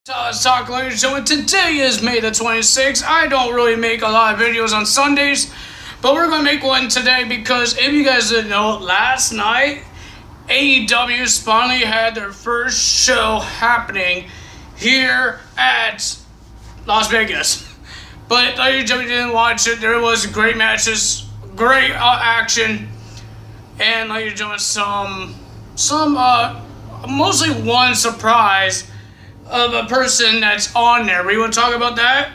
Talk Ladies and Gentlemen. Today is May the 26th. I don't really make a lot of videos on Sundays, but we're going to make one today because if you guys didn't know, last night AEW finally had their first show happening here at Las Vegas. But AEW didn't watch it. There was great matches, great action, and ladies and gentlemen, some mostly one surprise of a person that's on there. We want to talk about that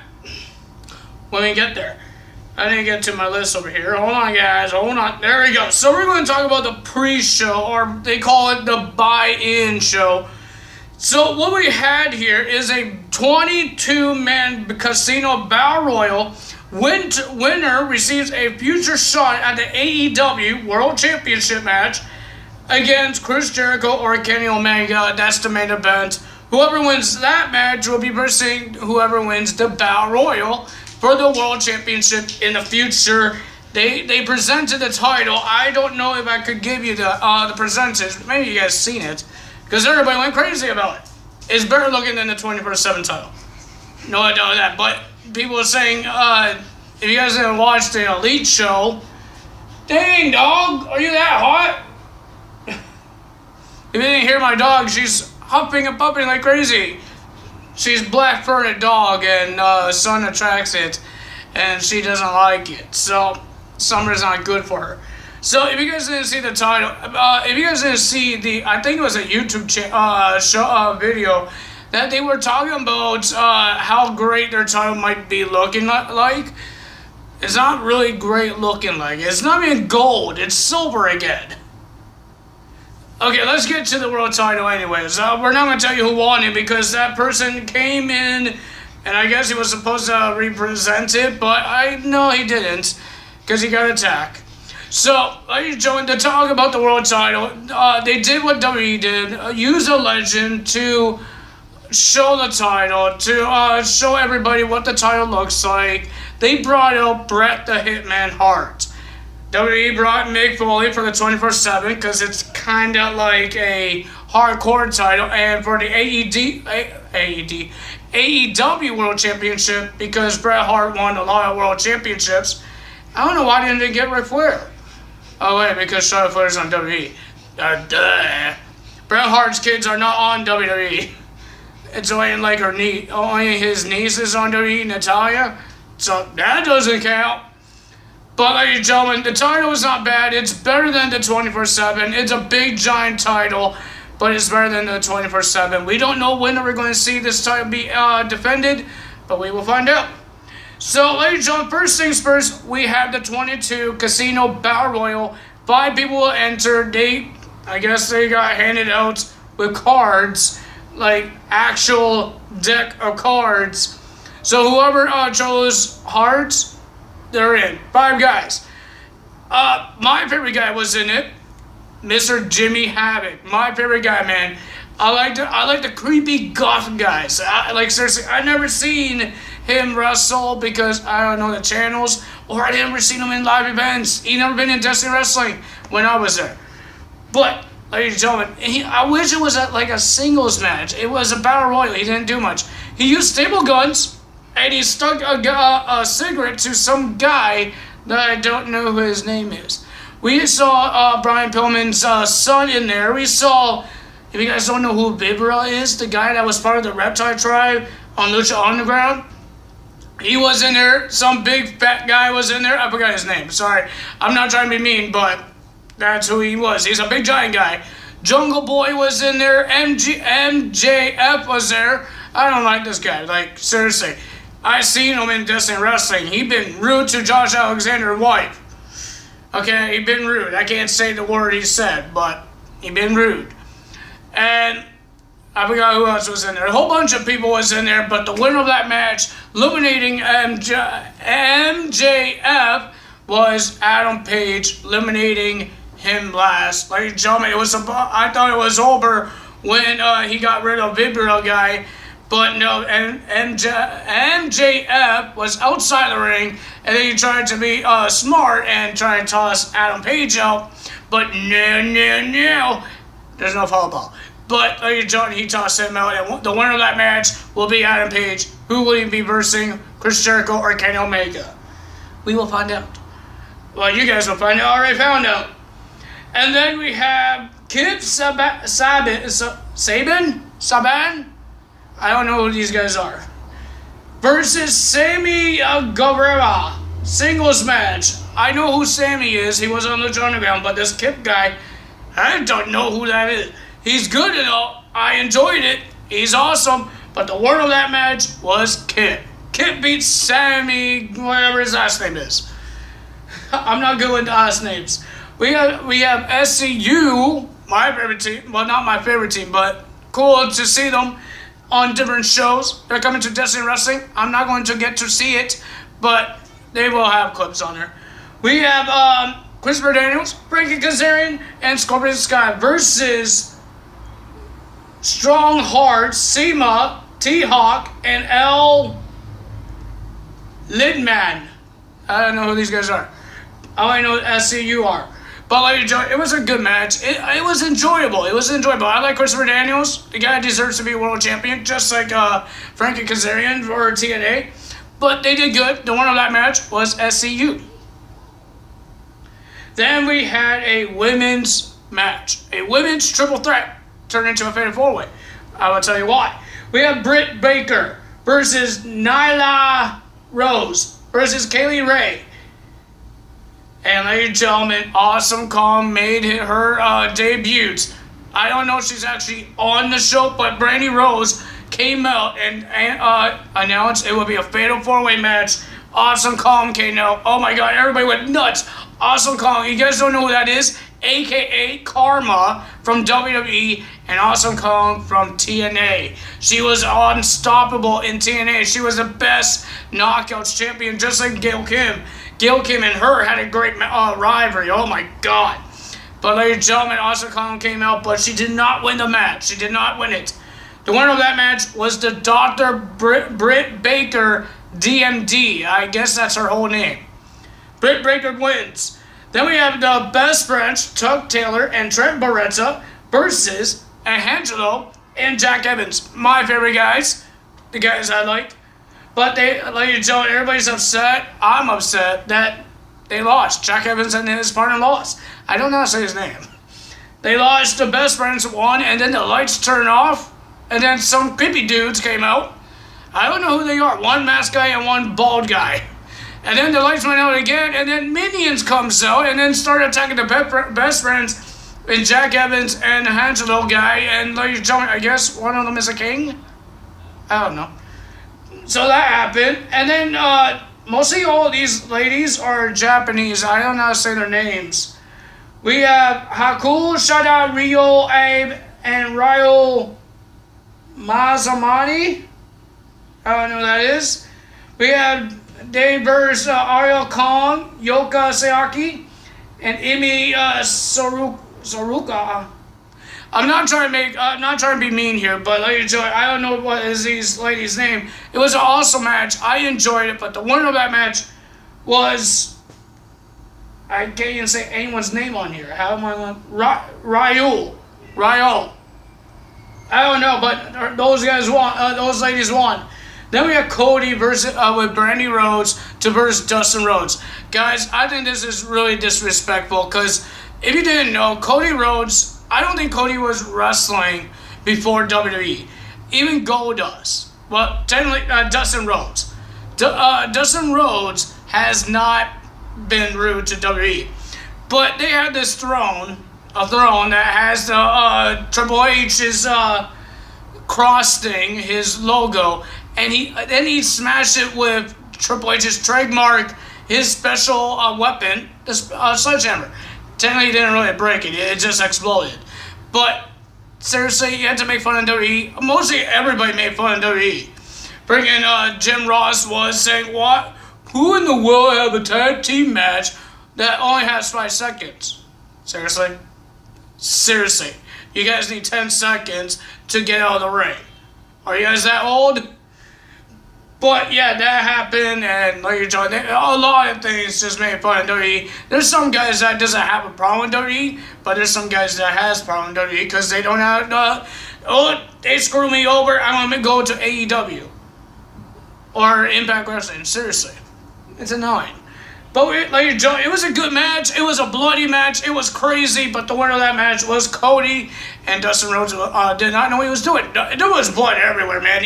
when we get there. I didn't get to my list over here. Hold on, guys. Hold on. There we go. So we're going to talk about the pre-show, or they call it the buy-in show. So what we had here is a 22-man casino battle royal. Winner receives a future shot at the AEW World Championship match against Chris Jericho or Kenny Omega. That's the main event. Whoever wins that match will be versing whoever wins the Battle Royal for the World Championship in the future. They presented the title. I don't know if I could give you the percentage. Maybe you guys seen it, because everybody went crazy about it. It's better looking than the 24/7 title. No, I know that. But people are saying, if you guys didn't watch the Elite show, dang dog, are you that hot? If you didn't hear my dog, she's huffing and puffing like crazy. She's black furred dog, and sun attracts it, and she doesn't like it. So summer's not good for her. So if you guys didn't see the title, if you guys didn't see I think it was a YouTube video that they were talking about how great their title might be looking like. It's not really great looking like. It's not even gold. It's silver again. Okay, let's get to the world title anyways. We're not going to tell you who won it because that person came in and I guess he was supposed to represent it, but I know he didn't because he got attacked. So, ladies and gentlemen, to talk about the world title, they did what WWE did, use a legend to show the title, to show everybody what the title looks like. They brought out Bret the Hitman Hart. WWE brought Mick Foley for the 24/7 because it's kind of like a hardcore title, and for the AEW World Championship because Bret Hart won a lot of World Championships. I don't know why didn't they get Ric Flair. Oh wait, because Charlotte Flair's on WWE. Duh. Bret Hart's kids are not on WWE. It's only like only his niece is on WWE, Natalia. So that doesn't count. But ladies and gentlemen, the title is not bad. It's better than the 24/7. It's a big giant title, but it's better than the 24/7. We don't know when we're going to see this title be defended, but we will find out. So ladies and gentlemen, first things first, we have the 22 Casino Battle Royal. 5 people will enter. I guess they got handed out with cards, like actual deck of cards. So whoever chose Hearts, they're in. 5 guys. My favorite guy was in it, Mr. Jimmy Havoc. My favorite guy, man. I like the creepy goth guys. Seriously, I never seen him wrestle because I don't know the channels, or I never seen him in live events. He never been in Destiny Wrestling when I was there. But ladies and gentlemen, I wish it was like a singles match. It was a battle royal. He didn't do much. He used staple guns. And he stuck a cigarette to some guy that I don't know who his name is. We saw Brian Pillman's son in there. We saw, if you guys don't know who Vibra is, the guy that was part of the Reptile Tribe on Lucha Underground. He was in there. Some big fat guy was in there. I forgot his name. Sorry. I'm not trying to be mean, but that's who he was. He's a big giant guy. Jungle Boy was in there. MJF was there. I don't like this guy. Like, seriously. I seen him in Destiny Wrestling. He been rude to Josh Alexander's wife. Okay, he been rude. I can't say the word he said, but he been rude. And I forgot who else was in there. A whole bunch of people was in there, but the winner of that match, eliminating MJF, was Adam Page, eliminating him last. Ladies and gentlemen, I thought it was over when he got rid of Vibra guy. But no, and MJF was outside the ring, and then he tried to be smart and try to toss Adam Page out. But no. There's no foul ball. But Lady John, he tossed him out, and the winner of that match will be Adam Page, who will he be versing Chris Jericho or Kenny Omega. We will find out. Well, you guys will find out. Already found out. And then we have Kip Saban? I don't know who these guys are. Versus Sammy Guevara. Singles match. I know who Sammy is. He was on the Underground, but this Kip guy, I don't know who that is. He's good and all. I enjoyed it. He's awesome. But the winner of that match was Kip. Kip beats Sammy, whatever his last name is. I'm not good with last names. We have SCU, my favorite team. Well, not my favorite team, but cool to see them on different shows. They're coming to Destiny Wrestling. I'm not going to get to see it, but they will have clips on there. We have Christopher Daniels, Frankie Kazarian, and Scorpio Sky versus Strong Heart, Seema, T-Hawk, and L. Lidman. I don't know who these guys are. All I know SCU are. But like, it was a good match. It was enjoyable. It was enjoyable. I like Christopher Daniels. The guy deserves to be world champion, just like Frankie Kazarian for TNA. But they did good. The winner of that match was SCU. Then we had a women's match. A women's triple threat turned into a fatal four-way. I will tell you why. We have Britt Baker versus Nyla Rose versus Kaylee Ray. And ladies and gentlemen, Awesome Kong made her debut. I don't know if she's actually on the show, but Brandy Rose came out and announced it would be a fatal four-way match. Awesome Kong came out. Oh my god, everybody went nuts. Awesome Kong, you guys don't know who that is? AKA Karma from WWE and Awesome Kong from TNA. She was unstoppable in TNA. She was the best Knockouts champion, just like Gail Kim. Gail Kim and her had a great rivalry. Oh my god. But ladies and gentlemen, Awesome Kong came out, but she did not win the match. She did not win it. The winner of that match was the Dr. Britt Baker DMD. I guess that's her whole name. Britt Baker wins. Then we have the Best Friends, Chuck Taylor and Trent Barretta versus Angelo and Jack Evans. My favorite guys. The guys I like. But ladies and gentlemen, everybody's upset. I'm upset that they lost. Jack Evans and his partner lost. I don't know how to say his name. They lost. The Best Friends won, and then the lights turned off, and then some creepy dudes came out. I don't know who they are. One masked guy and one bald guy. And then the lights went out again, and then Minions comes out, and then started attacking the Best Friends, and Jack Evans and the Angelo guy, and ladies and gentlemen, I guess one of them is a king? I don't know. So that happened, and then mostly all of these ladies are Japanese. I don't know how to say their names. We have Haku, Shada, Ryo, Abe, and Ryo Mazamani. I don't know who that is. We have Dave versus Ariel Kong, Yoka Sayaki, and Imi Saruka. I'm not trying to be mean here, but ladies and gentlemen, I don't know what is these ladies' name. It was an awesome match. I enjoyed it, but the winner of that match was, I can't even say anyone's name on here. How am I on? Ryul. I don't know, but those guys won. Those ladies won. Then we have Cody versus with Brandy Rhodes to versus Dustin Rhodes. Guys, I think this is really disrespectful because if you didn't know, Cody Rhodes, I don't think Cody was wrestling before WWE. Even Goldust. Well, technically, Dustin Rhodes. Dustin Rhodes has not been rude to WWE. But they had this throne that has the Triple H's cross thing, his logo. And he smashed it with Triple H's trademark, his special weapon, the sledgehammer. Technically, he didn't really break it. It just exploded. But seriously, you had to make fun of WWE. Mostly everybody made fun of WWE. Freaking Jim Ross was saying, "What? Who in the world have a tag team match that only has 5 seconds?" Seriously? Seriously. You guys need 10 seconds to get out of the ring. Are you guys that old? But yeah, that happened, and like you're a lot of things just made fun of WWE. There's some guys that doesn't have a problem with WWE, but there's some guys that has a problem with WWE because they don't have, they screw me over, I'm gonna go to AEW. Or Impact Wrestling, seriously. It's annoying. But it was a good match. It was a bloody match. It was crazy, but the winner of that match was Cody, and Dustin Rhodes did not know what he was doing. There was blood everywhere, man.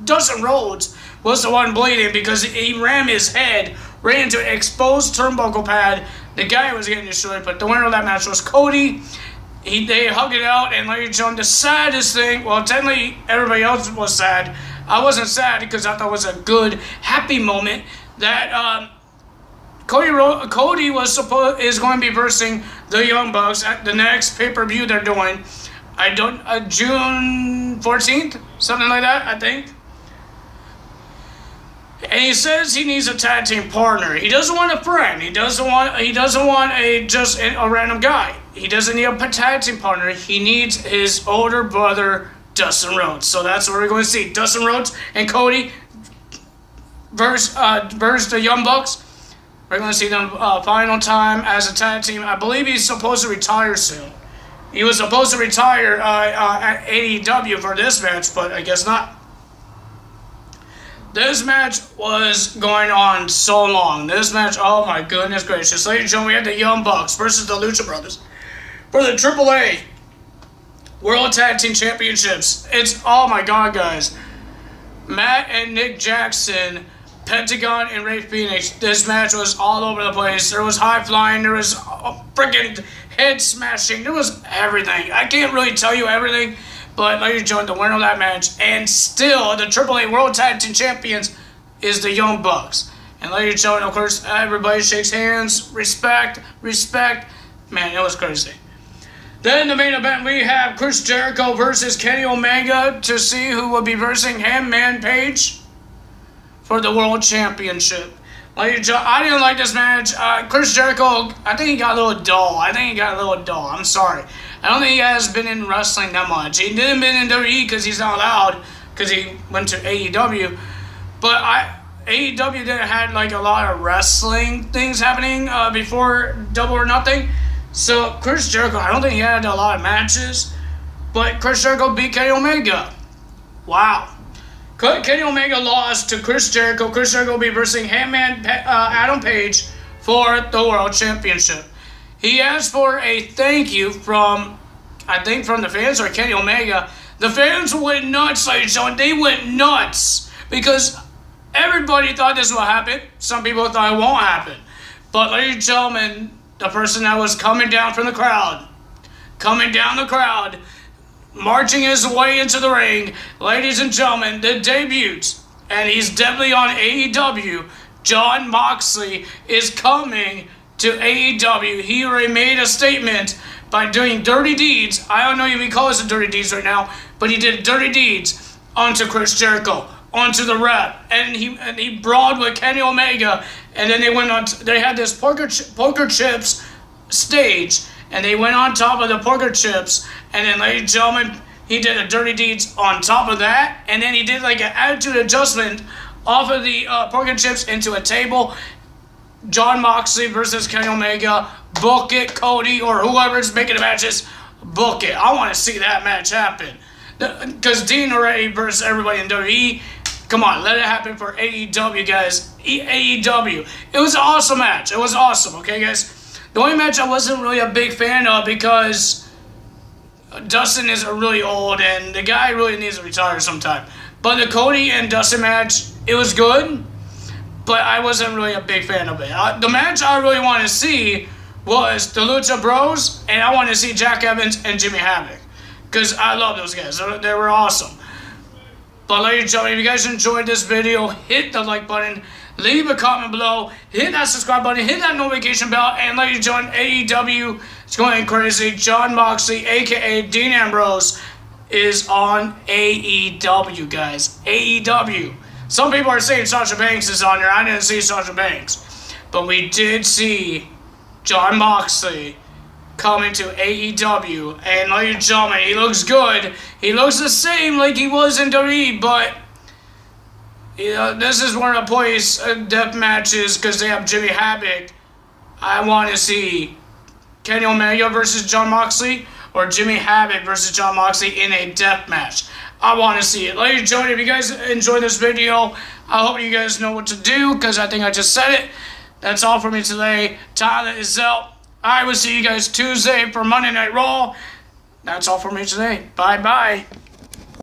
Dustin Rhodes was the one bleeding because he rammed his head right into an exposed turnbuckle pad. The guy was getting destroyed, but the winner of that match was Cody. They hugged it out, and the saddest thing, well, technically everybody else was sad. I wasn't sad because I thought it was a good, happy moment that Cody is going to be versing the Young Bucks at the next pay-per-view they're doing. June 14th, something like that, I think. And he says he needs a tag team partner. He doesn't want a friend. He doesn't want just a random guy. He doesn't need a tag team partner. He needs his older brother, Dustin Rhodes. So that's what we're going to see. Dustin Rhodes and Cody versus the Young Bucks. We're going to see them final time as a tag team. I believe he's supposed to retire soon. He was supposed to retire at AEW for this match, but I guess not. This match was going on so long. This match, oh my goodness gracious. Ladies and gentlemen, we had the Young Bucks versus the Lucha Brothers for the AAA World Tag Team Championships. It's, oh my god, guys. Matt and Nick Jackson, Pentagon and Ray Phoenix. This match was all over the place. There was high flying. There was freaking head smashing. There was everything. I can't really tell you everything, but ladies and gentlemen, the winner of that match, and still the AAA World Tag Team Champions, is the Young Bucks. And ladies and gentlemen, of course, everybody shakes hands. Respect. Man, it was crazy. Then the main event, we have Chris Jericho versus Kenny Omega to see who will be versing Hangman Page for the World Championship. I didn't like this match. Chris Jericho, I think he got a little dull. I'm sorry. I don't think he has been in wrestling that much. He didn't been in WWE because he's not allowed, because he went to AEW. But AEW didn't have like a lot of wrestling things happening before Double or Nothing. So Chris Jericho, I don't think he had a lot of matches, but Chris Jericho beat Kenny Omega. Wow. Kenny Omega lost to Chris Jericho. Chris Jericho will be versing Hangman Adam Page for the World Championship. He asked for a thank you from the fans or Kenny Omega. The fans went nuts, ladies and gentlemen. They went nuts because everybody thought this would happen. Some people thought it won't happen. But ladies and gentlemen, the person that was coming down the crowd, marching his way into the ring, ladies and gentlemen, the debut, and he's definitely on AEW, Jon Moxley is coming to AEW. He already made a statement by doing dirty deeds. I don't know if he calls it dirty deeds right now, but he did dirty deeds onto Chris Jericho, onto the rep, and he brawled with Kenny Omega, and then they had this poker chips stage, and they went on top of the poker chips, and then, ladies and gentlemen, he did a dirty deeds on top of that, and then he did like an attitude adjustment off of the poker chips into a table. Jon Moxley versus Kenny Omega. Book it, Cody, or whoever's making the matches. Book it. I want to see that match happen. Because Dean already versus everybody in WWE. Come on, let it happen for AEW, guys. AEW. It was an awesome match. It was awesome, okay, guys? The only match I wasn't really a big fan of because Dustin is really old and the guy really needs to retire sometime. But the Cody and Dustin match, it was good, but I wasn't really a big fan of it. The match I really wanted to see was the Lucha Bros, and I wanted to see Jack Evans and Jimmy Havoc, because I love those guys. They were awesome. But ladies and gentlemen, if you guys enjoyed this video, hit the like button, leave a comment below, hit that subscribe button, hit that notification bell, and ladies and gentlemen, AEW is going crazy. Jon Moxley, a.k.a. Dean Ambrose, is on AEW, guys. AEW. Some people are saying Sasha Banks is on there. I didn't see Sasha Banks. But we did see Jon Moxley coming to AEW. And ladies and gentlemen, he looks good. He looks the same like he was in WWE, but You know, this is one of the place death matches because they have Jimmy Havoc. I want to see Kenny Omega versus Jon Moxley or Jimmy Havoc versus Jon Moxley in a death match. I want to see it. Ladies and gentlemen, if you guys enjoyed this video, I hope you guys know what to do because I think I just said it. That's all for me today. Tyler is out. I will see you guys Tuesday for Monday Night Raw. That's all for me today. Bye-bye.